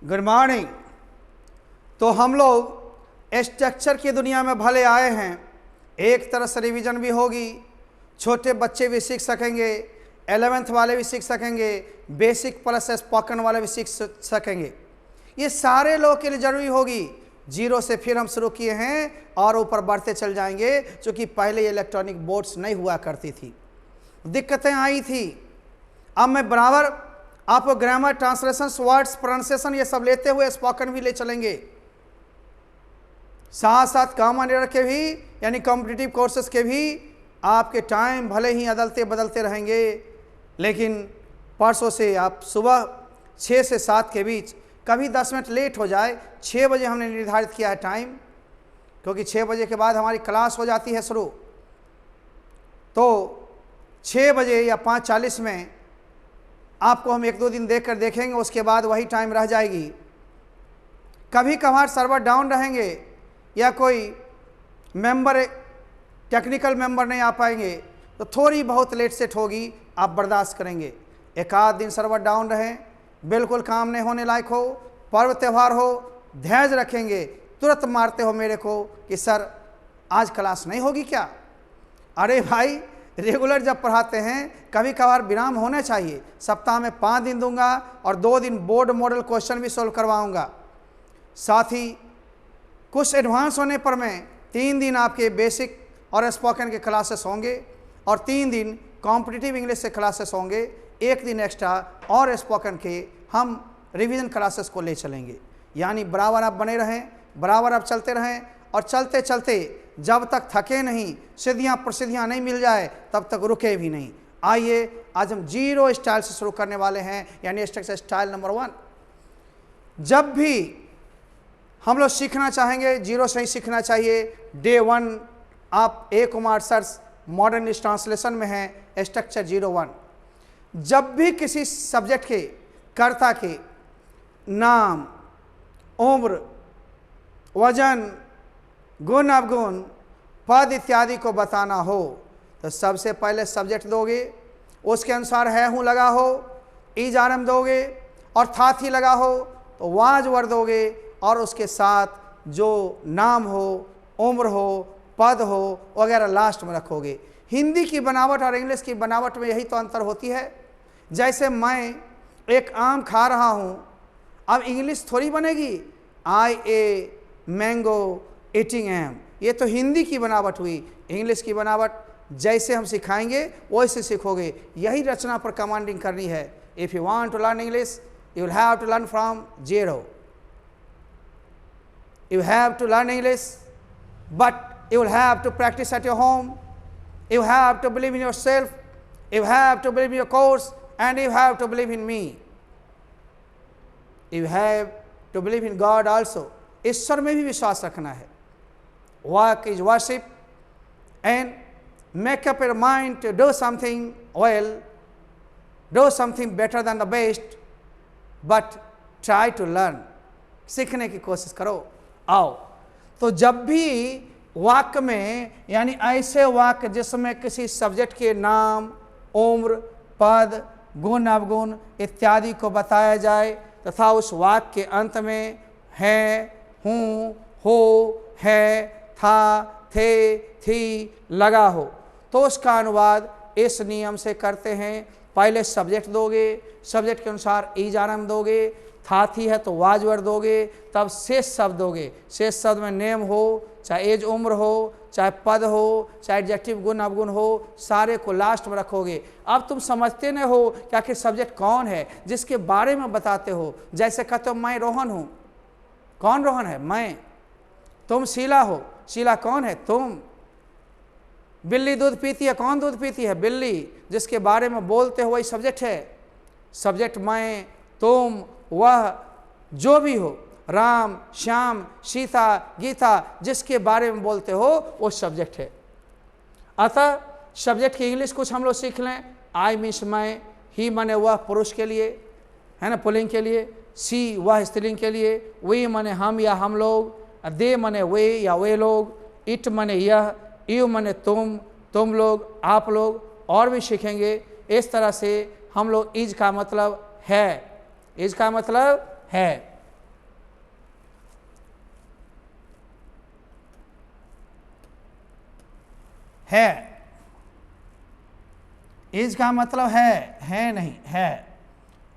Good morning. तो हम लोग स्ट्रक्चर की दुनिया में भले आए हैं, एक तरह से रिवीजन भी होगी, छोटे बच्चे भी सीख सकेंगे, 11th वाले भी सीख सकेंगे, बेसिक प्लस स्पोकन वाले भी सीख सकेंगे। ये सारे लोगों के लिए ज़रूरी होगी। जीरो से फिर हम शुरू किए हैं और ऊपर बढ़ते चल जाएंगे, क्योंकि पहले ये इलेक्ट्रॉनिक बोर्ड्स नहीं हुआ करती थी, दिक्कतें आई थी। अब मैं बराबर आपको ग्रामर, ट्रांसलेशन, वर्ड्स, प्रोनाउंसिएशन ये सब लेते हुए स्पोकन भी ले चलेंगे, साथ साथ कॉमन एरर के भी यानी कॉम्पिटिटिव कोर्सेज के भी। आपके टाइम भले ही अदलते बदलते रहेंगे, लेकिन परसों से आप सुबह 6 से 7 के बीच, कभी 10 मिनट लेट हो जाए, 6 बजे हमने निर्धारित किया है टाइम, क्योंकि 6 बजे के बाद हमारी क्लास हो जाती है शुरू। तो 6 बजे या 5:40 में आपको हम 1-2 दिन देखकर देखेंगे, उसके बाद वही टाइम रह जाएगी। कभी कभार सर्वर डाउन रहेंगे या कोई मेंबर, टेक्निकल मेंबर नहीं आ पाएंगे, तो थोड़ी बहुत लेट सेट होगी, आप बर्दाश्त करेंगे। एक आध दिन सर्वर डाउन रहे, बिल्कुल काम नहीं होने लायक हो, पर्व त्यौहार हो, धैर्य रखेंगे, तुरंत मारते हो मेरे को कि सर आज क्लास नहीं होगी क्या। अरे भाई, रेगुलर जब पढ़ाते हैं कभी कभार विराम होना चाहिए। सप्ताह में 5 दिन दूंगा और 2 दिन बोर्ड मॉडल क्वेश्चन भी सोल्व करवाऊंगा। साथ ही कुछ एडवांस होने पर मैं 3 दिन आपके बेसिक और स्पोकन के क्लासेस होंगे और 3 दिन कॉम्पिटिटिव इंग्लिश से क्लासेस होंगे, 1 दिन एक्स्ट्रा और स्पोकन के हम रिवीजन क्लासेस को ले चलेंगे। यानी बराबर आप बने रहें, बराबर आप चलते रहें, और चलते चलते जब तक थके नहीं, सिद्धियाँ प्रसिद्धियाँ नहीं मिल जाए, तब तक रुके भी नहीं। आइए आज हम जीरो स्टाइल से शुरू करने वाले हैं, यानी स्ट्रक्चर स्टाइल नंबर 1। जब भी हम लोग सीखना चाहेंगे, जीरो से ही सीखना चाहिए। डे 1 आप A Kumar sir modern English translation में हैं, स्ट्रक्चर 01। जब भी किसी सब्जेक्ट के कर्ता के नाम, उम्र, वजन, गुण अवगुण, पद इत्यादि को बताना हो, तो सबसे पहले सब्जेक्ट दोगे, उसके अनुसार है हूँ लगा हो, ईज आरम दोगे, और था थी लगा हो तो वाज वर दोगे, और उसके साथ जो नाम हो, उम्र हो, पद हो वगैरह लास्ट में रखोगे। हिंदी की बनावट और इंग्लिश की बनावट में यही तो अंतर होती है। जैसे मैं एक आम खा रहा हूँ, अब इंग्लिश थोड़ी बनेगी, आई ए मैंगो ईटिंग एम, ये तो हिंदी की बनावट हुई। इंग्लिश की बनावट जैसे हम सिखाएंगे वैसे सीखोगे। यही रचना पर कमांडिंग करनी है। If you want to learn English, you will have to learn from zero. You have to learn English, but you will have to practice at your home. You have to believe in yourself. You have to believe in your course, and you have to believe in me. You have to believe in God also. ईश्वर में भी विश्वास रखना है। Work is worship, and make up your mind to do something well, do something better than the best, but try to learn. सीखने की कोशिश करो। आओ, तो जब भी वाक्य में, यानी ऐसे वाक्य जिसमें किसी सब्जेक्ट के नाम, उम्र, पद, गुण अवगुण इत्यादि को बताया जाए, तथा उस वाक्य के अंत में है, हूँ, हो, है, था, थे, थी लगा हो, तो उसका अनुवाद इस नियम से करते हैं। पहले सब्जेक्ट दोगे, सब्जेक्ट के अनुसार ईज आरम दोगे, था थी है तो वाजवर दोगे, तब शेष शब्द दोगे। शेष शब्द में नेम हो, चाहे एज उम्र हो, चाहे पद हो, चाहे एडजेक्टिव गुण अवगुण हो, सारे को लास्ट में रखोगे। अब तुम समझते न हो कि आखिर सब्जेक्ट कौन है जिसके बारे में बताते हो। जैसे कहते हो मैं रोहन हूँ, कौन रोहन है? मैं। तुम शीला हो, शीला कौन है? तुम। बिल्ली दूध पीती है, कौन दूध पीती है? बिल्ली। जिसके बारे में बोलते हो वही सब्जेक्ट है। सब्जेक्ट मैं, तुम, वह, जो भी हो, राम, श्याम, सीता, गीता, जिसके बारे में बोलते हो वो सब्जेक्ट है। अतः सब्जेक्ट की इंग्लिश कुछ हम लोग सीख लें। आई मीन्स मैं, ही माने वह पुरुष के लिए, है ना, पुल्लिंग के लिए, सी वह स्त्रीलिंग के लिए, वी माने हम या हम लोग, दे माने वे या वे लोग, इट माने यह, यू माने तुम लोग, आप लोग, और भी सीखेंगे। इस तरह से हम लोग इज का मतलब है, इज का मतलब है, है, इज का मतलब है नहीं, है,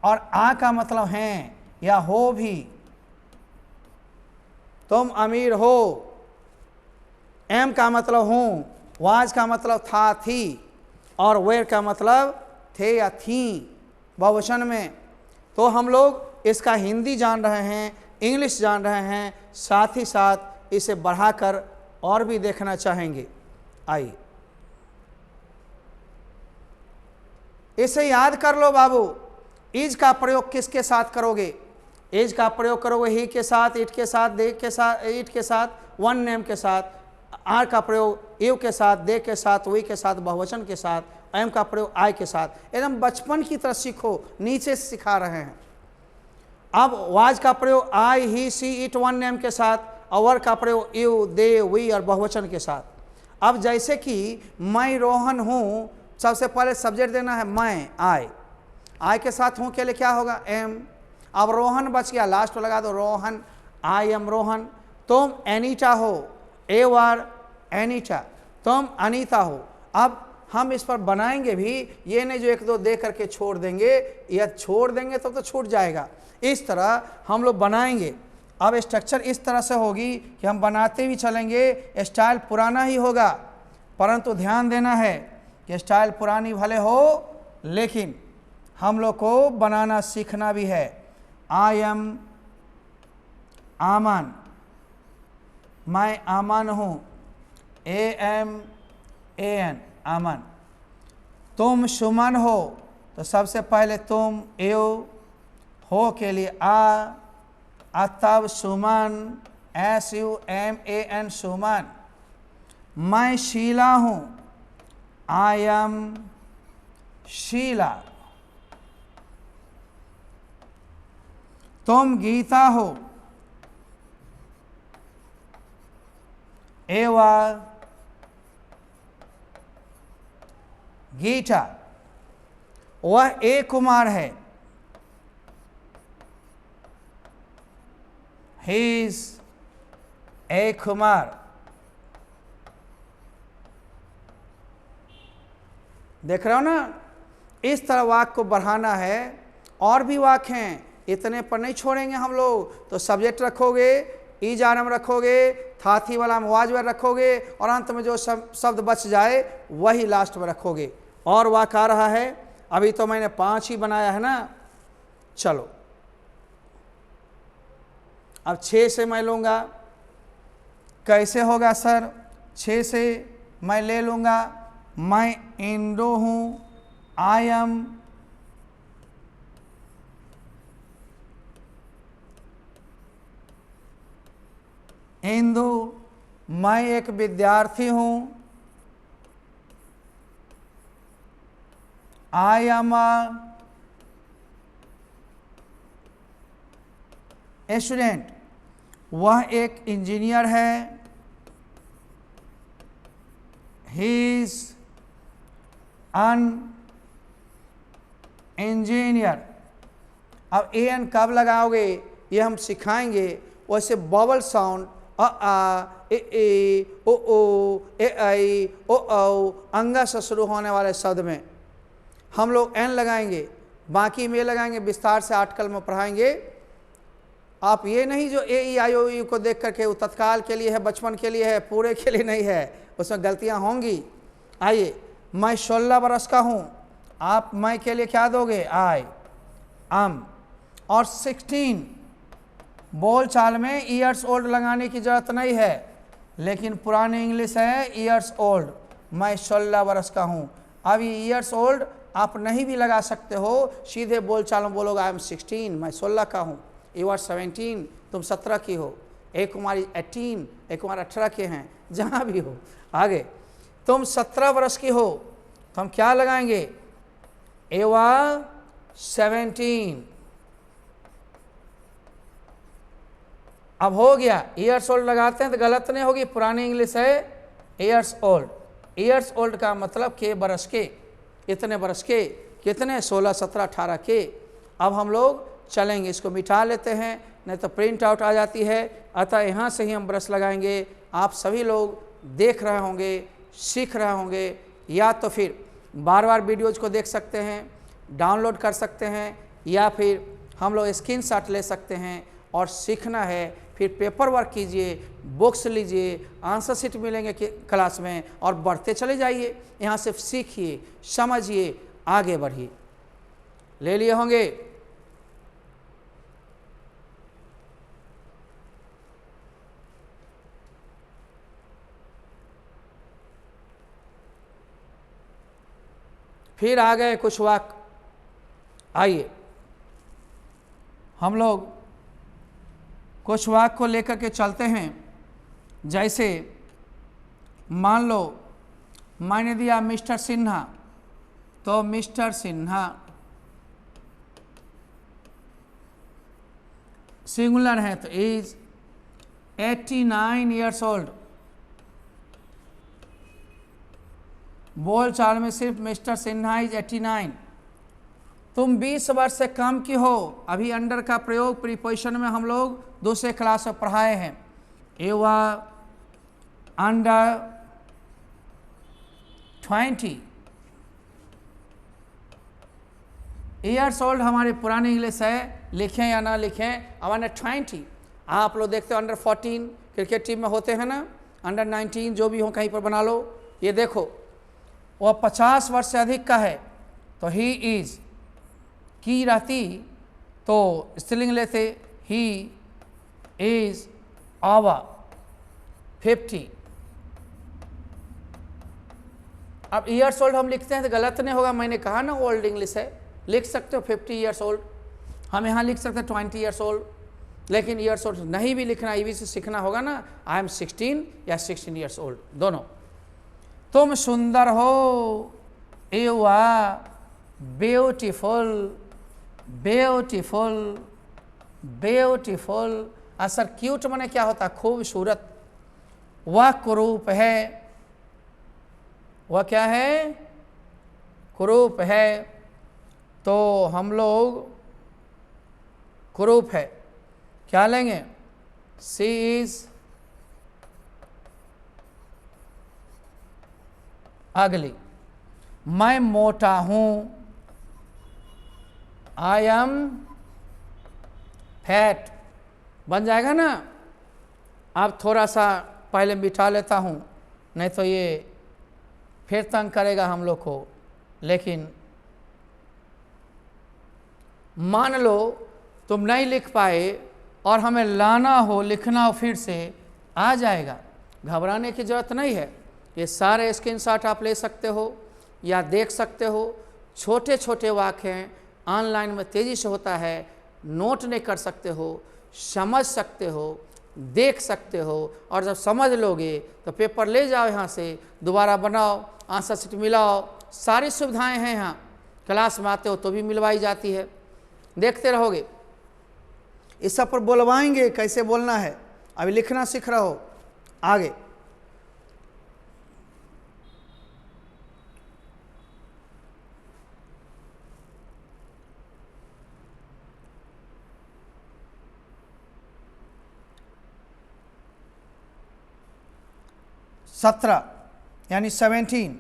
और आ का मतलब हैं या हो भी। तुम अमीर हो, एम का मतलब हूं, वाज का मतलब था थी, और वेर का मतलब थे या थी बहुवचन में। तो हम लोग इसका हिंदी जान रहे हैं, इंग्लिश जान रहे हैं, साथ ही साथ इसे बढ़ाकर और भी देखना चाहेंगे। आइए इसे याद कर लो बाबू। इज का प्रयोग किसके साथ करोगे? इज का प्रयोग करोगे ही के साथ, इट के साथ, दे के साथ, इट के साथ, वन नेम के साथ। आर का प्रयोग यू के साथ, दे के साथ, वी के साथ, बहुवचन के साथ। एम का प्रयोग आई के साथ। एकदम बचपन की तरह सीखो, नीचे से सिखा रहे हैं। अब वाज का प्रयोग आई, ही, सी, इट, वन नेम के साथ, और वर का प्रयोग यू, दे, वी और बहुवचन के साथ। अब जैसे कि मैं रोहन हूँ, सबसे पहले सब्जेक्ट देना है मैं, आई के साथ हूँ के लिए क्या होगा? एम। अब रोहन बच गया, लास्ट में लगा दो रोहन, आई एम रोहन। तुम एनीटा हो, ए वार एनीटा, तुम अनीता हो। अब हम इस पर बनाएंगे भी, ये नहीं जो एक दो दे करके छोड़ देंगे, या छोड़ देंगे तो छूट जाएगा। इस तरह हम लोग बनाएंगे। अब स्ट्रक्चर इस तरह से होगी कि हम बनाते भी चलेंगे, स्टाइल पुराना ही होगा, परंतु ध्यान देना है कि स्टाइल पुरानी भले हो, लेकिन हम लोग को बनाना सीखना भी है। आई एम आमन, मैं आमन हूँ, AMAN आमन। तुम सुमन हो, तो सबसे पहले तुम यू, हो के लिए तब सुमन, SUMAN सुमन। मैं शीला हूँ, आई एम शीला। तुम गीता हो, एवा गीता। वह ए कुमार है, ही इज ए कुमार। देख रहे हो ना, इस तरह वाक्य को बढ़ाना है। और भी वाक्य हैं, इतने पर नहीं छोड़ेंगे हम लोग। तो सब्जेक्ट रखोगे, ईज आरम रखोगे, थाथी वाला वाजवर रखोगे, और अंत में जो शब्द बच जाए वही लास्ट में रखोगे। और वाक्य आ रहा है, अभी तो मैंने 5 ही बनाया है ना। चलो अब 6 से मैं लूँगा। कैसे होगा सर? 6 से मैं ले लूँगा। मैं इंडो हूँ, आई एम इंदु। मैं एक विद्यार्थी हूँ, आई एम ए स्टूडेंट। वह एक इंजीनियर है, ही इज एन इंजीनियर। अब एन कब लगाओगे ये हम सिखाएंगे। वैसे बबल साउंड ए ओ ए आई ओ औ अंगा से शुरू होने वाले शब्द में हम लोग एन लगाएंगे, बाकी में लगाएंगे। विस्तार से आर्टिकल में पढ़ाएंगे। आप ये नहीं जो ए ई आई ओ यू को देख करके वो तत्काल के लिए है, बचपन के लिए है, पूरे के लिए नहीं है, उसमें गलतियां होंगी। आइए, मैं 16 बरस का हूँ, आप मैं के लिए क्या दोगे? I am. और 16 बोल चाल में ईयर्स ओल्ड लगाने की जरूरत नहीं है, लेकिन पुरानी इंग्लिश है ईयर्स ओल्ड। मैं 16 बरस का हूँ। अब ये ईयर्स ओल्ड आप नहीं भी लगा सकते हो, सीधे बोल चाल में बोलोगे आई एम 16, मैं 16 का हूँ। यू आर 17, तुम 17 की हो। एक कुमारी 18, एक कुमार 18 के हैं, जहाँ भी हो। आगे, तुम 17 वर्ष की हो, तो हम क्या लगाएंगे? You are 17। अब हो गया, ईयर्स ओल्ड लगाते हैं तो गलत नहीं होगी, पुरानी इंग्लिश है ईयर्स ओल्ड। ईयर्स ओल्ड का मतलब के बरस के, इतने बरस के, कितने? 16, 17, 18 के। अब हम लोग चलेंगे, इसको मिटा लेते हैं, नहीं तो प्रिंट आउट आ जाती है। अतः यहाँ से ही हम ब्रश लगाएंगे। आप सभी लोग देख रहे होंगे, सीख रहे होंगे, या तो फिर बार बार वीडियोज़ को देख सकते हैं, डाउनलोड कर सकते हैं, या फिर हम लोग स्क्रीनशॉट ले सकते हैं और सीखना है। फिर पेपर वर्क कीजिए, बुक्स लीजिए, आंसर शीट मिलेंगे क्लास में और बढ़ते चले जाइए। यहाँ से सीखिए, समझिए, आगे बढ़िए। ले लिए होंगे? फिर आ गए कुछ वाक्य। आइए हम लोग कुछ वाक्य को लेकर के चलते हैं। जैसे मान लो मैंने दिया मिस्टर सिन्हा, तो मिस्टर सिन्हा सिंगुलर है तो इज 89 ईयर्स ओल्ड। बोल चाल में सिर्फ मिस्टर सिन्हा इज 89। तुम 20 वर्ष से कम की हो। अभी अंडर का प्रयोग प्रीपोजिशन में हम लोग दूसरे क्लास में पढ़ाए हैं। You are under 20 years old हमारे पुराने इंग्लिश है, लिखें या ना लिखें। अब अंडर 20 आप लोग देखते हो अंडर 14 क्रिकेट टीम में होते हैं ना, अंडर 19 जो भी हो कहीं पर बना लो। ये देखो वह 50 वर्ष से अधिक का है तो ही इज की रहती तो स्त्रीलिंग लेते ही इज ओवर 50। अब ईयर्स ओल्ड हम लिखते हैं तो गलत नहीं होगा, मैंने कहा ना ओल्ड इंग्लिश है, लिख सकते हो 50 ईयर्स ओल्ड। हम यहाँ लिख सकते हैं 20 ईयर्स ओल्ड, लेकिन ईयर्स ओल्ड नहीं भी लिखना, ये भी सीखना होगा ना। आई एम 16 या 16 ईयर्स ओल्ड दोनों। तुम सुंदर हो, you are beautiful, beautiful, beautiful. असर क्यूट माने क्या होता है? खूबसूरत। वह कुरूप है, वह क्या है? कुरूप है। तो हम लोग कुरूप है क्या लेंगे? सी इज अगली। मैं मोटा हूं, आई एम फैट। बन जाएगा ना? अब थोड़ा सा पहले बिठा लेता हूं, नहीं तो ये फिर तंग करेगा हम लोग को। लेकिन मान लो तुम नहीं लिख पाए और हमें लाना हो, लिखना हो, फिर से आ जाएगा, घबराने की ज़रूरत नहीं है। ये सारे स्क्रीनशॉट आप ले सकते हो या देख सकते हो। छोटे छोटे वाक्य हैं, ऑनलाइन में तेज़ी से होता है, नोट नहीं कर सकते हो, समझ सकते हो, देख सकते हो, और जब समझ लोगे तो पेपर ले जाओ यहाँ से, दोबारा बनाओ, आंसर शीट मिलाओ, सारी सुविधाएं हैं यहाँ। क्लास में आते हो तो भी मिलवाई जाती है, देखते रहोगे। इस सब पर बोलवाएंगे कैसे बोलना है, अभी लिखना सीख रहे हो। आगे सत्रह यानी 17।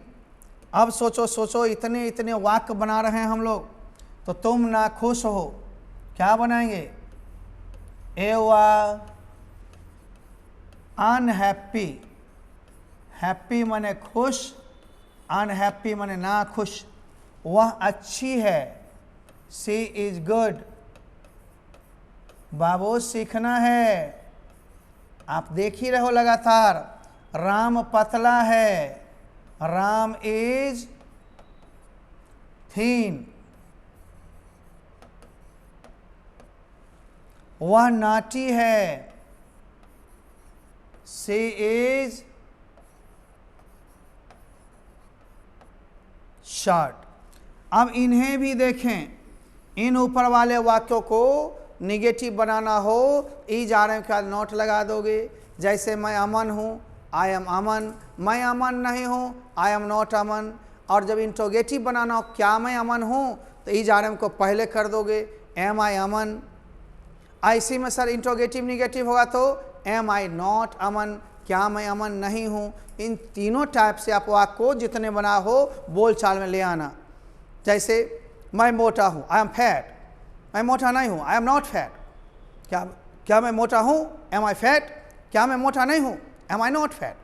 अब सोचो इतने इतने वाक्य बना रहे हैं हम लोग, तो तुम ना खुश हो, क्या बनाएंगे? You are unhappy. हैप्पी माने खुश, अनहैप्पी माने ना खुश। वह अच्छी है, सी इज गुड। बाबू सीखना है, आप देख ही रहो लगातार। राम पतला है, राम इज थीन। वह नाटी है, सी इज शॉर्ट। अब इन्हें भी देखें, इन ऊपर वाले वाक्यों को निगेटिव बनाना हो, ई जा रहे का नोट लगा दोगे। जैसे मैं अमन हूँ, आई एम अमन। मैं अमन नहीं हूँ, आई एम नॉट अमन। और जब इंट्रोगेटिव बनाना हो, क्या मैं अमन हूँ, तो ई जा रहे को पहले कर दोगे, एम आई अमन। ऐसी में सर इंट्रोगेटिव निगेटिव होगा तो एम आई नॉट अमन, क्या मैं अमन नहीं हूँ। इन तीनों टाइप से आप वाक्य को जितने बना हो बोल चाल में ले आना। जैसे मैं मोटा हूँ, आई एम फैट, मैं मोटा नहीं हूँ, आई एम नॉट फैट। क्या मैं मोटा हूँ, एम आई फैट। क्या मैं मोटा नहीं हूँ, एम आई नॉट फैट।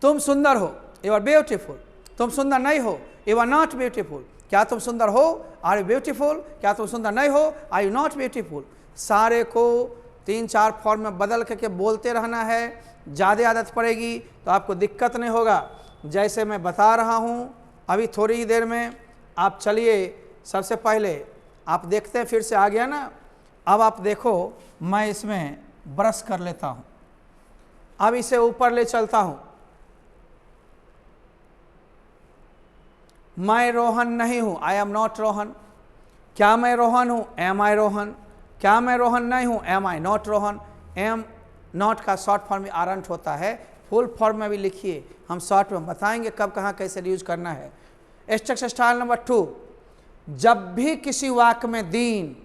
तुम सुंदर हो, यू आर ब्यूटीफुल। तुम सुंदर नहीं हो, यू आर नॉट ब्यूटीफुल। क्या तुम सुंदर हो, आर यू ब्यूटीफुल। क्या तुम सुंदर नहीं हो, आर यू नॉट ब्यूटीफुल। सारे को 3-4 फॉर्म में बदल करके बोलते रहना है। ज़्यादा आदत पड़ेगी तो आपको दिक्कत नहीं होगा। जैसे मैं बता रहा हूँ अभी थोड़ी ही देर में, आप चलिए सबसे पहले आप देखते हैं, फिर से आ गया ना। अब आप देखो, मैं इसमें ब्रश कर लेता हूँ, अब इसे ऊपर ले चलता हूँ। मैं रोहन नहीं हूँ, आई एम नॉट रोहन। क्या मैं रोहन हूँ, एम आई रोहन। क्या मैं रोहन नहीं हूँ, am I not Rohan. Am not का शॉर्ट फॉर्म में आरंट होता है, फुल फॉर्म में भी लिखिए, हम शॉर्ट में बताएंगे कब कहाँ कैसे यूज करना है। स्ट्रक्चर स्टाइल नंबर 2, जब भी किसी वाक्य में दिन,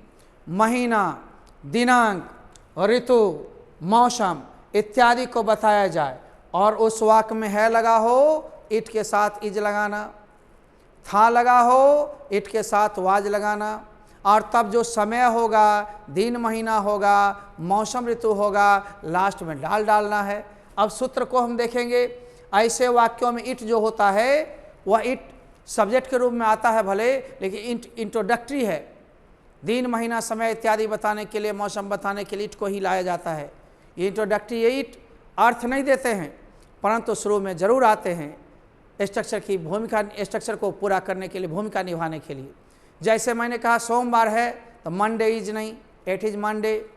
महीना, दिनांक, ऋतु, मौसम इत्यादि को बताया जाए और उस वाक्य में है लगा हो, इट के साथ इज लगाना, था लगा हो, इट के साथ वाज लगाना, और तब जो समय होगा, दिन महीना होगा, मौसम ऋतु होगा, लास्ट में डालना है। अब सूत्र को हम देखेंगे। ऐसे वाक्यों में इट जो होता है वह इट सब्जेक्ट के रूप में आता है भले, लेकिन इंट्रोडक्टरी है। दिन महीना समय इत्यादि बताने के लिए, मौसम बताने के लिए इट को ही लाया जाता है। ये इंट्रोडक्टरी इट अर्थ नहीं देते हैं, परंतु शुरू में जरूर आते हैं स्ट्रक्चर की भूमिका, स्ट्रक्चर को पूरा करने के लिए, भूमिका निभाने के लिए। जैसे मैंने कहा सोमवार है तो मंडे इज नहीं, इट इज मंडे।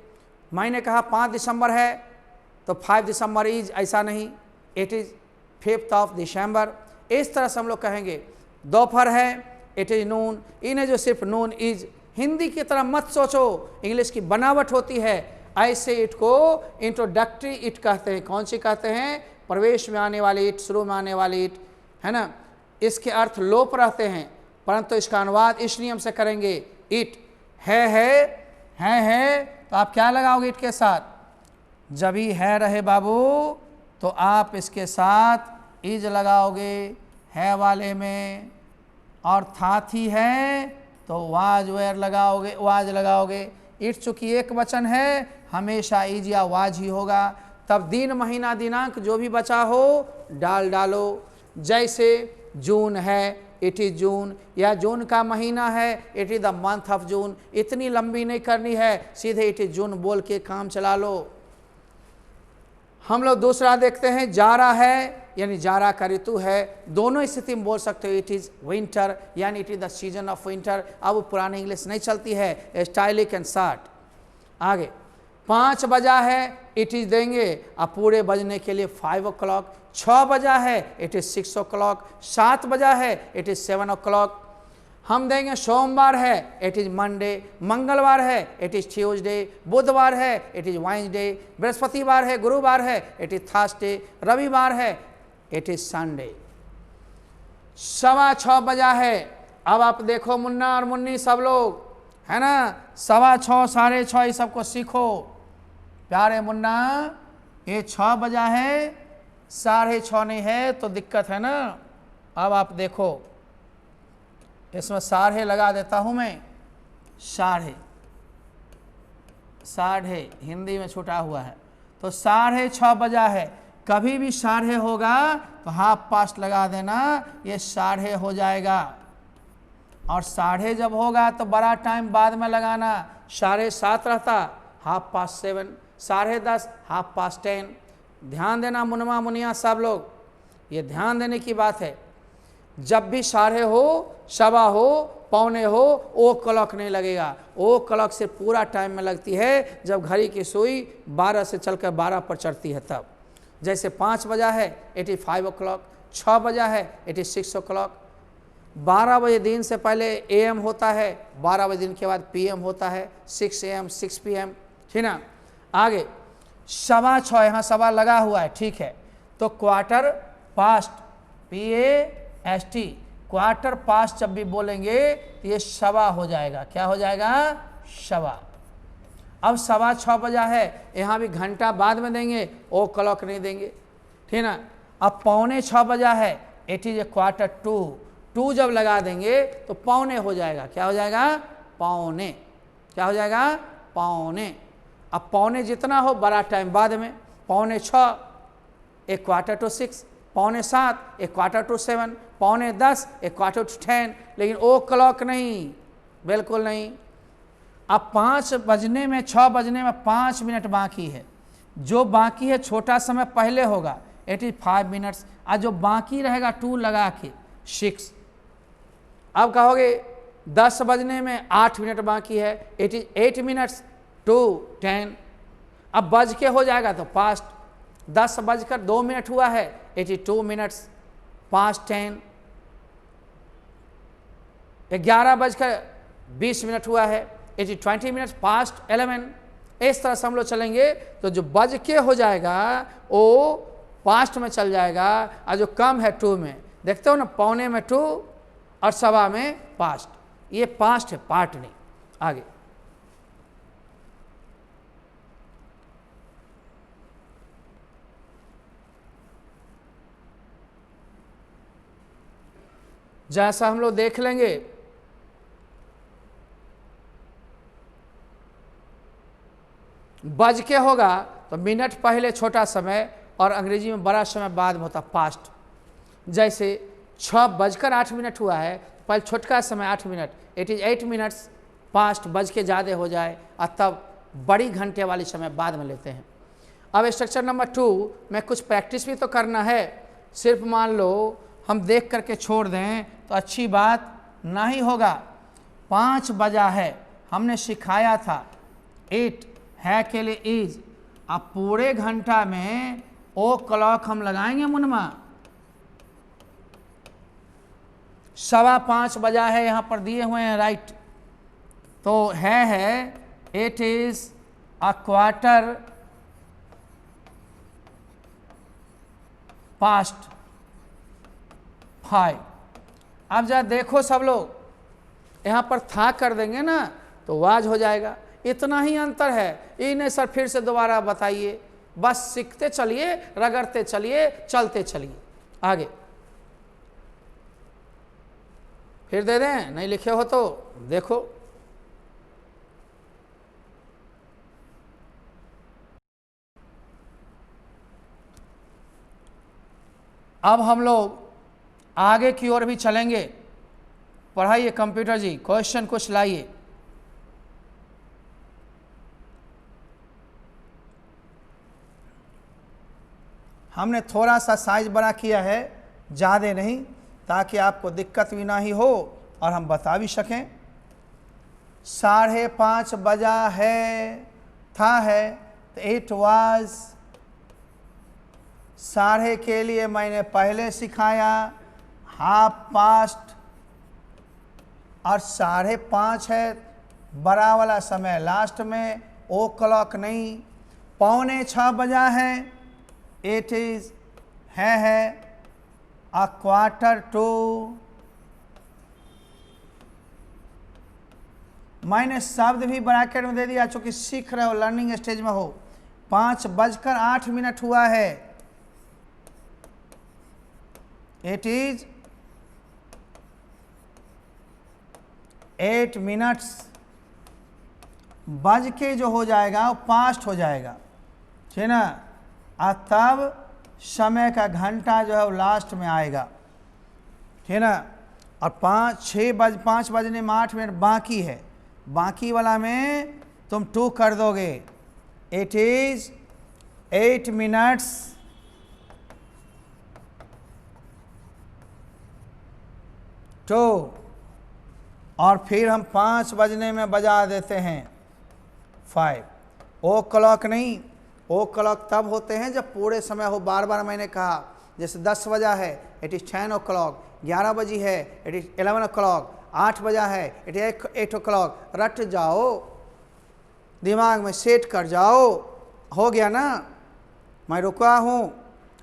मैंने कहा 5 दिसंबर है तो 5 दिसंबर इज, ऐसा नहीं, इट इज 5 दिसंबर। इस तरह से हम लोग कहेंगे। दोपहर है, इट इज नून। इन्हें जो सिर्फ नून इज, हिंदी की तरह मत सोचो, इंग्लिश की बनावट होती है। ऐसे इट को इंट्रोडक्टरी इट कहते हैं। कौन सी कहते हैं? प्रवेश में आने वाली इट, शुरू में आने वाली इट, है ना। इसके अर्थ लोप रहते हैं, परंतु इसका अनुवाद इस नियम से करेंगे। इट है तो आप क्या लगाओगे इट के साथ? जब ही है रहे बाबू तो आप इसके साथ इज लगाओगे है वाले में, और थाथी है तो वाज वेयर लगाओगे, वाज लगाओगे। इट चूंकि एक वचन है, हमेशा इज या वाज ही होगा। तब दिन महीना दिनांक जो भी बचा हो डालो। जैसे जून है, इट इज जून, या जून का महीना है, it is the month of जून। इतनी लंबी नहीं करनी है, सीधे इट इज जून बोल के काम चला लो। हम लोग दूसरा देखते हैं, जारा है यानी जारा का ऋतु है। दोनों स्थिति में बोल सकते हो, इट इज विंटर यानी it is the season of winter. अब पुरानी इंग्लिश नहीं चलती है, स्टाइलिक एंड शार्ट। आगे 5 बजा है, इट इज देंगे, अब पूरे बजने के लिए 5 o'clock। 6 बजा है, इट इज 6 o'clock। 7 बजा है, इट इज 7 o'clock। हम देंगे सोमवार है, इट इज मंडे। मंगलवार है, इट इज ट्यूसडे। बुधवार है, इट इज वेडनेसडे। बृहस्पतिवार है, गुरुवार है, इट इज थर्सडे। रविवार है, इट इज संडे। 6:15 बजा है। अब आप देखो मुन्ना और मुन्नी सब लोग, है ना, 6:15 6:30 ये सबको सीखो प्यारे मुन्ना। ये 6 बजा है, 6:30 नहीं है तो दिक्कत है ना। अब आप देखो, इसमें 6:30 लगा देता हूं मैं। 6:30 हिंदी में छूटा हुआ है तो 6:30 बजा है। कभी भी 6:30 होगा तो हाफ पास्ट लगा देना, ये 6:30 हो जाएगा। और 6:30 जब होगा तो बड़ा टाइम बाद में लगाना। 7:30 रहता, 7:30, 10:30, 10:30। ध्यान देना मुनमा मुनिया सब लोग, ये ध्यान देने की बात है। जब भी 6:30 हो, 7:15 हो, 7:45 हो, ओ क्लॉक नहीं लगेगा। ओ क्लॉक से पूरा टाइम में लगती है जब घड़ी की सुई 12 से चलकर 12 पर चढ़ती है तब। जैसे 5 बजा है, इट इज 5 o'clock। 6 बजा है, इट इज 6 o'clock। 12 बजे दिन से पहले AM होता है, 12 बजे दिन के बाद PM होता है, 6 AM 6 PM, ठीक ना। आगे 6:15, यहाँ सवा लगा हुआ है, ठीक है। तो quarter past, PAST, quarter past जब भी बोलेंगे तो ये 7:15 हो जाएगा। क्या हो जाएगा? 7:15। अब 6:15 बजा है, यहाँ भी घंटा बाद में देंगे, ओ क्लॉक नहीं देंगे, ठीक ना। अब 5:45 बजा है, इट इज 1:45, 2 जब लगा देंगे तो पौने हो जाएगा। क्या हो जाएगा? पौने। क्या हो जाएगा? पौने। अब पौने जितना हो बड़ा टाइम बाद में, 5:45 1:45, 6:45 1:45, 9:45 1:45, लेकिन ओ क्लॉक नहीं, बिल्कुल नहीं। अब 5 बजने में 6 बजने में 5 मिनट बाकी है, जो बाकी है छोटा समय पहले होगा, इट इज 5 मिनट्स, और जो बाकी रहेगा 2 लगा के 6। अब कहोगे 10 बजने में 8 मिनट बाकी है, इट इज 8 मिनट्स, 2 10। अब बज के हो जाएगा तो पास्ट, 10 बजकर 2 मिनट हुआ है, इट इज 2 मिनट्स, पास्ट 10। 11 बजकर 20 मिनट हुआ है, इट इज 20 मिनट्स, पास्ट 11। इस तरह से हम लोग चलेंगे तो जो बज के हो जाएगा वो पास्ट में चल जाएगा, और जो कम है 2 में। देखते हो ना, पौने में 2 और 1:15 में पास्ट, ये पास्ट है, पार्ट नहीं। आगे जैसा हम लोग देख लेंगे, बज के होगा तो मिनट पहले छोटा समय और अंग्रेजी में बड़ा समय बाद में होता पास्ट। जैसे 6:08 हुआ है, पहले छोटका समय 8 minute, it is 8 minutes, past बज के ज़्यादा हो जाए और तब बड़ी घंटे वाली समय बाद में लेते हैं। अब स्ट्रक्चर नंबर 2 में कुछ प्रैक्टिस भी तो करना है, सिर्फ मान लो हम देख करके छोड़ दें तो अच्छी बात नहीं होगा। 5 बजा है, हमने सिखाया था 8 है के लिए इज, अब पूरे घंटा में ओ क्लॉक हम लगाएंगे मुनमा। 5:15 बजा है, यहाँ पर दिए हुए हैं राइट, तो है इट इज 5:15। अब जरा देखो सब लोग, यहाँ पर था कर देंगे ना तो वाज हो जाएगा, इतना ही अंतर है। ये नहीं सर फिर से दोबारा बताइए, बस सीखते चलिए, रगड़ते चलिए, चलते चलिए। आगे फिर दे दें, नहीं लिखे हो तो देखो। अब हम लोग आगे की ओर भी चलेंगे। पढ़ाइए कंप्यूटर जी, क्वेश्चन कुछ लाइए। हमने थोड़ा सा साइज बड़ा किया है, ज़्यादा नहीं, ताकि आपको दिक्कत भी ना ही हो और हम बता भी सकें। 5:30 बजा है, था है तो इट वाज। 1:30 के लिए मैंने पहले सिखाया, हाफ पास्ट, और 5:30 है बड़ा वाला समय लास्ट में, ओ क्लॉक नहीं। 5:45 बजा है, इट इज है 1:15। मैंने शब्द भी ब्रैकेट में दे दिया, चूंकि सीख रहे हो, लर्निंग स्टेज में हो। 5:08 हुआ है, इट इज 8 मिनट्स। बज के जो हो जाएगा वो पास्ट हो जाएगा, ठीक ना, और तब समय का घंटा जो है वो लास्ट में आएगा, ठीक ना। और 5 बजने में 8 मिनट बाकी है, बाकी वाला में तुम 2 कर दोगे, इट इज 8 मिनट्स, 2। और फिर हम 5 बजने में बजा देते हैं 5। ओ क्लॉक नहीं, ओ क्लॉक तब होते हैं जब पूरे समय हो। बार बार मैंने कहा, जैसे 10 बजा है, इट इज़ 10 o'clock, 11 बजी है, इट इज़ 11 o'clock, 8 बजा है, इट इज 8 o'clock। रट जाओ, दिमाग में सेट कर जाओ, हो गया ना। मैं रुका हूँ,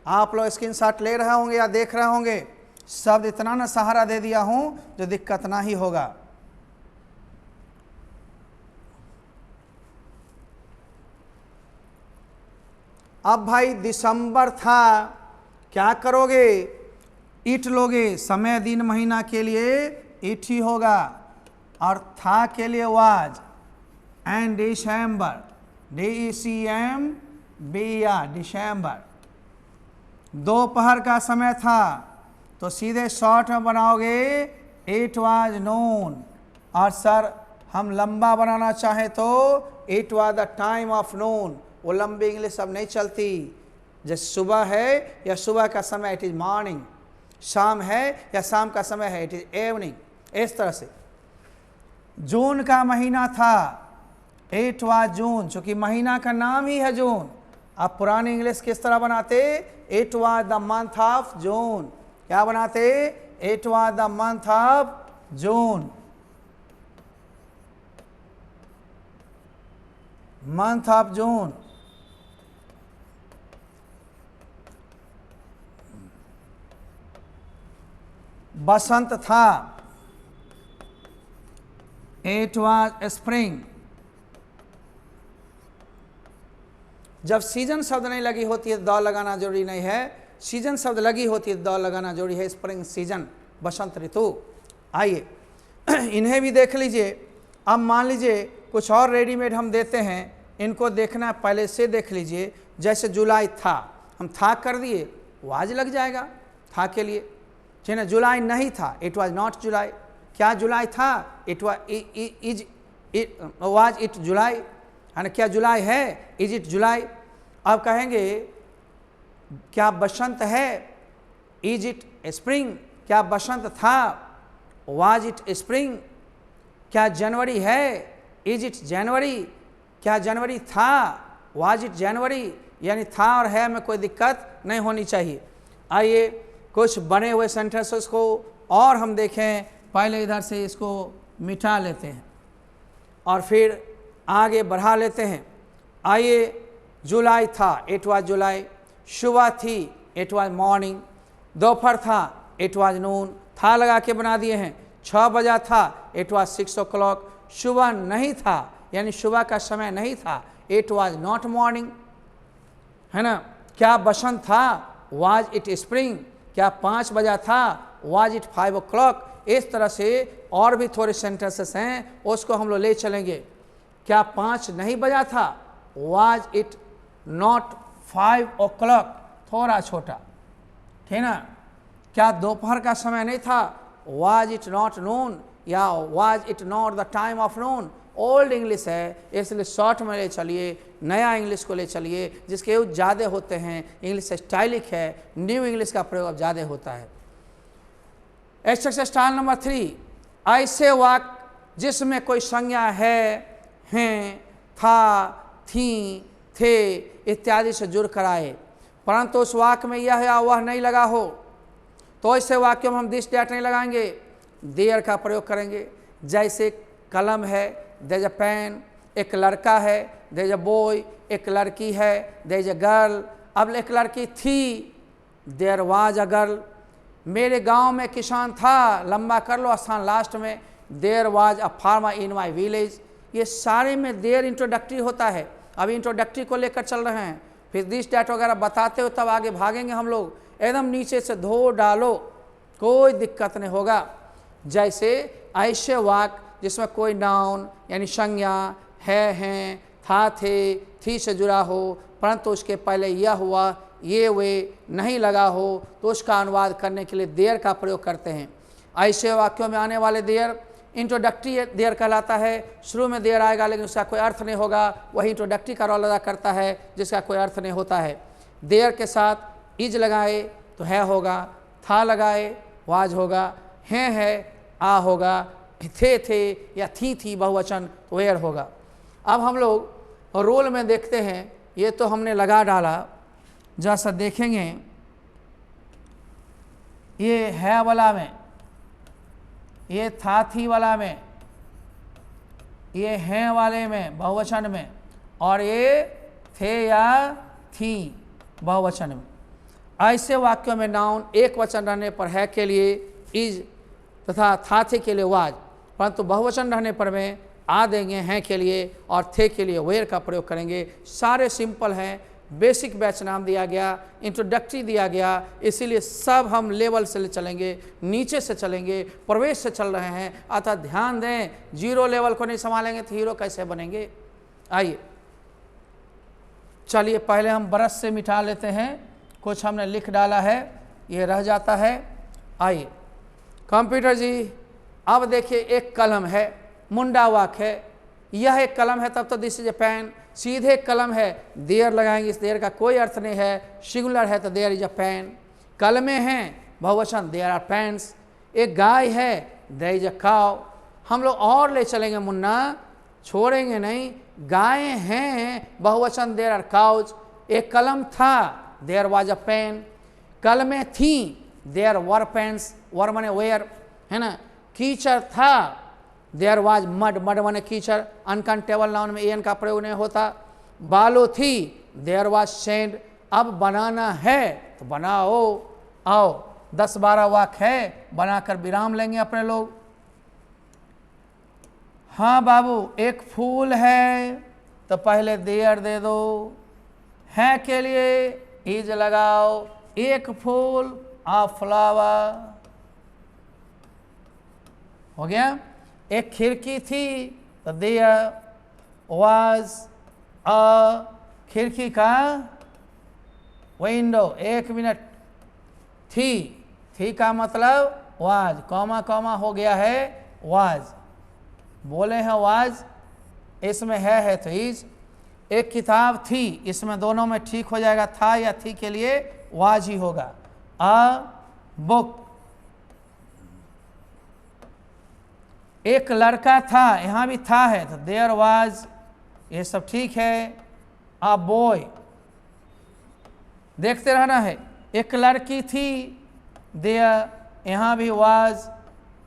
आप लोग स्क्रीनशॉट ले रहे होंगे या देख रहे होंगे, शब्द इतना ना सहारा दे दिया हूँ जो दिक्कत ना ही होगा। अब भाई दिसंबर था, क्या करोगे? इट लोगे, समय दिन महीना के लिए इट ही होगा, और था के लिए वाज। एंड दिसंबर, DECMBER, दिसंबर। दोपहर का समय था, तो सीधे शॉर्ट में बनाओगे इट वाज नून। और सर हम लंबा बनाना चाहें तो it was the time of noon. वो लंबी इंग्लिश अब नहीं चलती। जैसे सुबह है या सुबह का समय, इट इज़ मॉर्निंग। शाम है या शाम का समय है, इट इज़ इवनिंग। इस तरह से जून का महीना था, इट वाज जून, चूँकि महीना का नाम ही है जून। अब पुरानी इंग्लिश किस तरह बनाते? It was the month of June. क्या बनाते? It was the month of June, month of June. बसंत था, इट वाज स्प्रिंग। जब सीजन शब्द नहीं लगी होती है तो दौ लगाना जरूरी नहीं है, सीजन शब्द लगी होती है तो दौ लगाना जरूरी है। स्प्रिंग सीजन, बसंत ऋतु। आइए इन्हें भी देख लीजिए। अब मान लीजिए कुछ और रेडीमेड हम देते हैं, इनको देखना पहले से देख लीजिए। जैसे जुलाई था, हम था कर दिए, वाज लग जाएगा था के लिए, ठीक है। जुलाई नहीं था, इट वाज नॉट जुलाई। क्या जुलाई था? इट वाज इट जुलाई, है ना। क्या जुलाई है? इज इट जुलाई। अब कहेंगे क्या बसंत है? Is it spring. क्या बसंत था? Was it spring. क्या जनवरी है? इज इट जनवरी। क्या जनवरी था? वाज इट जनवरी। यानी था और है में कोई दिक्कत नहीं होनी चाहिए। आइए कुछ बने हुए सेंटेंसेस को और हम देखें। पहले इधर से इसको मिटा लेते हैं और फिर आगे बढ़ा लेते हैं। आइए, जुलाई था, इट वाज जुलाई। सुबह थी, इट वाज मॉर्निंग। दोपहर था, इट वाज नून। था लगा के बना दिए हैं। 6 बजा था, इट वाज 6 o'clock। सुबह नहीं था, यानी सुबह का समय नहीं था, इट वाज नॉट मॉर्निंग, है ना। क्या बसंत था? Was it spring. क्या 5 बजा था? Was it 5 o'clock। इस तरह से और भी थोड़े सेंटेंसेस हैं, उसको हम लोग ले चलेंगे। क्या 5 नहीं बजा था? वाज इट नॉट 5 o'clock, थोड़ा छोटा, ठीक ना। क्या दोपहर का समय नहीं था? वाज इट नॉट नून, या was it not the time of Noon. Old English है, इसलिए शॉर्ट में ले चलिए। नया इंग्लिश को ले चलिए जिसके यूज ज़्यादा होते हैं। इंग्लिश स्टाइलिक है, न्यू इंग्लिश का प्रयोग अब ज़्यादा होता है। एक्सरसाइज स्टाइल नंबर 3, ऐसे वाक्य जिसमें कोई संज्ञा है, हैं, था, थी, थे इत्यादि से जुड़ कर आए, परंतु उस वाक्य में यह या वह नहीं लगा हो, तो ऐसे वाक्यों में हम दिस डैट नहीं लगाएंगे, देयर का प्रयोग करेंगे। जैसे कलम है, देयर इज अ पेन। एक लड़का है, देयर इज अ बॉय। एक लड़की है, देयर इज अ गर्ल। अब एक लड़की थी, देयर वाज अ गर्ल। मेरे गांव में किसान था, लंबा कर लो स्थान लास्ट में, there was a farmer in my village. ये सारे में देयर इंट्रोडक्टरी होता है। अभी इंट्रोडक्टरी को लेकर चल रहे हैं, फिर दिस डैट वगैरह बताते हो तब आगे भागेंगे हम लोग। एकदम नीचे से धो डालो, कोई दिक्कत नहीं होगा। जैसे ऐसे वाक्य जिसमें कोई नाउन यानी संज्ञा है, हैं, था, थे, थी से जुड़ा हो, परंतु उसके पहले यह हुआ, ये वे नहीं लगा हो, तो उसका अनुवाद करने के लिए देयर का प्रयोग करते हैं। ऐसे वाक्यों में आने वाले देयर इंट्रोडक्टरी देयर कहलाता है। शुरू में देयर आएगा लेकिन उसका कोई अर्थ नहीं होगा, वही इंट्रोडक्टरी का रोल अदा करता है जिसका कोई अर्थ नहीं होता है। देयर के साथ इज लगाए तो है होगा, था लगाए वाज होगा, हैं है आ होगा, थे या थी बहुवचन तो वेयर होगा। अब हम लोग रोल में देखते हैं, ये तो हमने लगा डाला, जैसा देखेंगे ये है वाला में, ये था थी वाला में, ये हैं वाले में बहुवचन में, और ये थे या थी बहुवचन में। ऐसे वाक्यों में नाउन एक वचन रहने पर है के लिए इज तथा था थे के लिए वाज, परंतु बहुवचन रहने पर में आ देंगे हैं के लिए और थे के लिए वेयर का प्रयोग करेंगे। सारे सिंपल हैं, बेसिक बैच नाम दिया गया, इंट्रोडक्टरी दिया गया, इसीलिए सब हम लेवल से चलेंगे, नीचे से चलेंगे, प्रवेश से चल रहे हैं। अतः ध्यान दें, जीरो लेवल को नहीं संभालेंगे तो हीरो कैसे बनेंगे। आइए चलिए पहले हम ब्रश से मिटा लेते हैं, कुछ हमने लिख डाला है ये रह जाता है। आइए कंप्यूटर जी अब देखिए एक कलम है, मुंडा वाक्य है, यह एक कलम है तब तो दिस इज ए पेन, सीधे कलम है देयर लगाएंगे, इस देयर का कोई अर्थ नहीं है, सिंगुलर है तो देयर इज अ पेन। कलमें हैं बहुवचन देयर आर पेन्स। एक गाय है देयर इज अ काव। हम लोग और ले चलेंगे मुन्ना, छोड़ेंगे नहीं। गाय हैं बहुवचन देयर आर काउज। एक कलम था देयर वाज अ पेन। कलमें थी देयर वर पेन्स, वर माने वेयर है ना। कीचड़ था देयर वाज मड, मड माने कीचड़, अनकाउंटेबल नाउन में एन का प्रयोग नहीं होता। बालू थी देयर वाज सैंड। अब बनाना है तो बनाओ, आओ 10-12 वाक्य है, बनाकर विराम लेंगे अपने लोग। हाँ बाबू एक फूल है तो पहले देयर दे दो, है के लिए इज लगाओ, एक फूल आ फ्लावर हो गया। एक खिड़की थी तो देयर वाज अ, खिड़की का विंडो। एक मिनट, थी का मतलब वाज, कॉमा कॉमा हो गया है वाज, बोले हैं वाज, इसमें है तो इज। एक किताब थी, इसमें दोनों में ठीक हो जाएगा, था या थी के लिए वाज ही होगा। A book. एक लड़का था, यहाँ भी था है तो देयर वाज, ये सब ठीक है। अ बॉय, देखते रहना है। एक लड़की थी देयर, यहाँ भी वाज।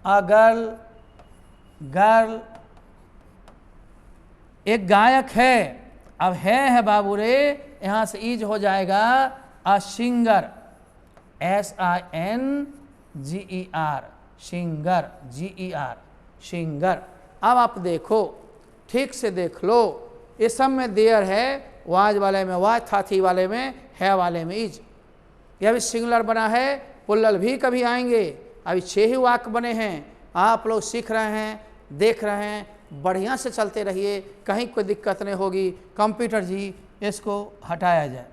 A girl, girl. एक गायक है, अब है बाबू रे, यहाँ से इज हो जाएगा। A singer, SINGER, singer, GER, singer. अब आप देखो, ठीक से देख लो, इस सब में देयर है, वाज वाले में वाज, था थी वाले में है, वाले में इज। यह भी सिंगुलर बना है, पुल्लल भी कभी आएंगे। अभी 6 ही वाक्य बने हैं, आप लोग सीख रहे हैं, देख रहे हैं, बढ़िया से चलते रहिए, कहीं कोई दिक्कत नहीं होगी। कंप्यूटर जी इसको हटाया जाए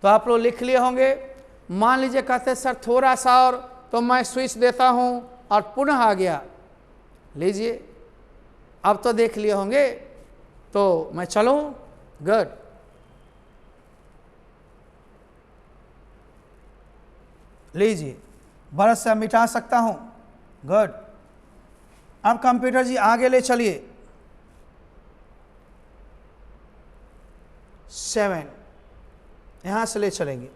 तो आप लोग लिख लिए होंगे। मान लीजिए कहते सर थोड़ा सा और, तो मैं स्विच देता हूं और पुनः आ गया। लीजिए अब तो देख लिए होंगे, तो मैं चलूं। गुड, लीजिए ब्रश से मिटा सकता हूं। गुड, अब कंप्यूटर जी आगे ले चलिए। 7 यहाँ से ले चलेंगे।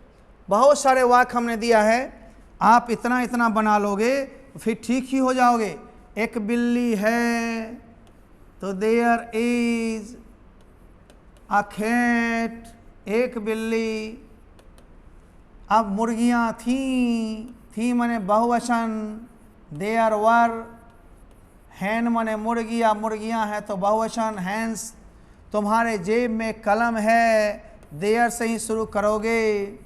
बहुत सारे वाक्य हमने दिया है, आप इतना इतना बना लोगे फिर ठीक ही हो जाओगे। एक बिल्ली है तो देयर इज अ कैट, एक बिल्ली। अब मुर्गियाँ थी माने बहुवचन, देयर वर। हैन माने मुर्गियाँ, मुर्गियाँ हैं तो बहुवचन हैंस। तुम्हारे जेब में कलम है, देयर से ही शुरू करोगे,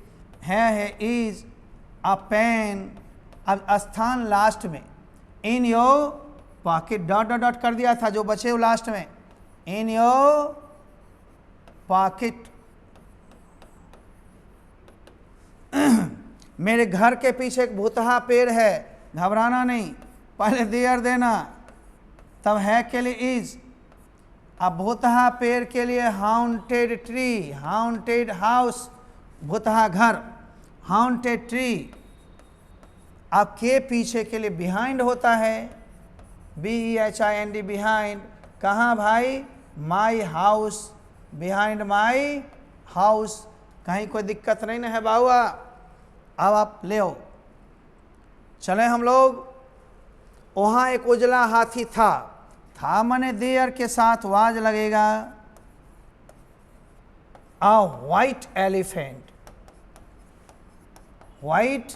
है इज अ पेन। अब स्थान लास्ट में, in your pocket, dot dot dot कर दिया था जो बचे वो लास्ट में, इन योर पॉकेट। मेरे घर के पीछे एक भुतहा पेड़ है, घबराना नहीं, पहले देयर देना, तब है के लिए इज। अब भुतहा पेड़ के लिए हाउंटेड ट्री, हाउंटेड हाउस, भुतहा घर, हाउंटेड ट्री। अब के पीछे के लिए बिहाइंड होता है, BEHIND, बिहाइंड। कहाँ भाई? My house, behind my house. कहीं कोई दिक्कत नहीं ना है बाबा। अब आप ले आओ, चले हम लोग। वहाँ एक उजला हाथी था माने देयर के साथ वाज लगेगा। अ व्हाइट एलिफेंट, व्हाइट।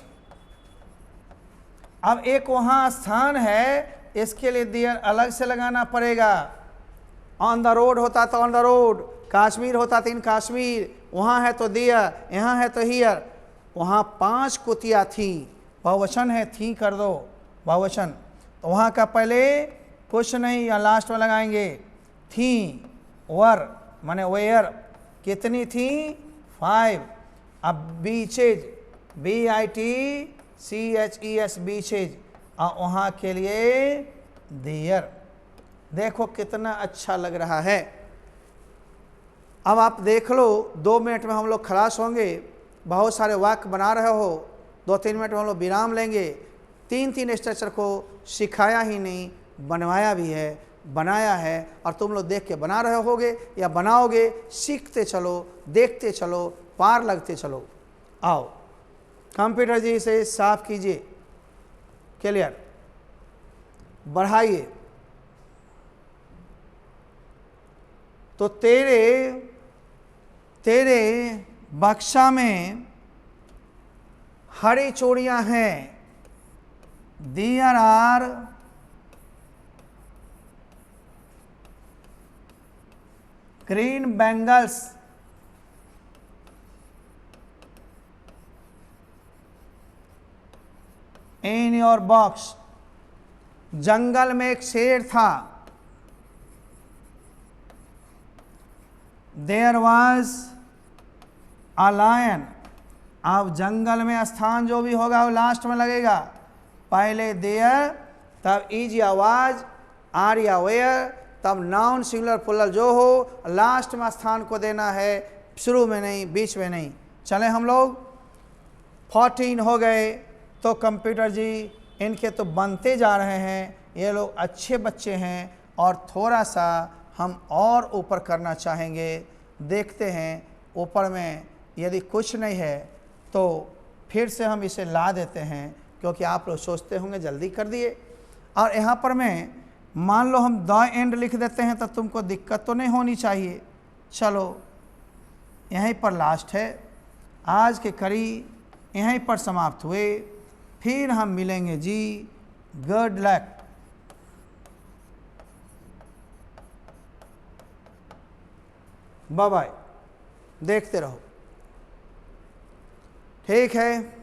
अब एक वहाँ स्थान है, इसके लिए देयर अलग से लगाना पड़ेगा। ऑन द रोड होता तो ऑन द रोड, कश्मीर होता तो इन कश्मीर, वहाँ है तो देयर, यहाँ है तो हियर। वहाँ 5 कुतिया थी, बहुवचन है, थी कर दो बहुवचन, तो वहाँ का पहले कुछ नहीं, या लास्ट में लगाएंगे थी। वर माने वेयर, कितनी थी 5। अब बीचेज, BITCHES बीचेज, और वहाँ के लिए देयर। देखो कितना अच्छा लग रहा है। अब आप देख लो 2 मिनट में हम लोग खलास होंगे। बहुत सारे वाक्य बना रहे हो, 2-3 मिनट में हम लोग विराम लेंगे। 3-3 स्ट्रक्चर को सिखाया ही नहीं, बनवाया भी है, बनाया है, और तुम लोग देख के बना रहे होगे या बनाओगे। सीखते चलो, देखते चलो, पार लगते चलो। आओ कंप्यूटर जी से साफ कीजिए, क्लियर, बढ़ाइए। तो तेरे बक्सा में हरी चूड़ियां हैं। There are green bangles in your box। जंगल में एक शेर था। There was a lion। अब जंगल में स्थान जो भी होगा वो लास्ट में लगेगा। पहले देयर, तब इज या वाज, आर या वेयर, तब नाउन सिंगुलर प्लुरल जो हो, लास्ट में स्थान को देना है, शुरू में नहीं, बीच में नहीं। चले हम लोग 14 हो गए। तो कंप्यूटर जी इनके तो बनते जा रहे हैं, ये लोग अच्छे बच्चे हैं, और थोड़ा सा हम और ऊपर करना चाहेंगे। देखते हैं ऊपर में यदि कुछ नहीं है तो फिर से हम इसे ला देते हैं, क्योंकि आप लोग सोचते होंगे जल्दी कर दिए। और यहाँ पर मैं मान लो हम द एंड लिख देते हैं तो तुमको दिक्कत तो नहीं होनी चाहिए। चलो यहीं पर लास्ट है। आज के कड़ी यहीं पर समाप्त हुए। फिर हम मिलेंगे जी। Good luck. Bye bye. देखते रहो, ठीक है।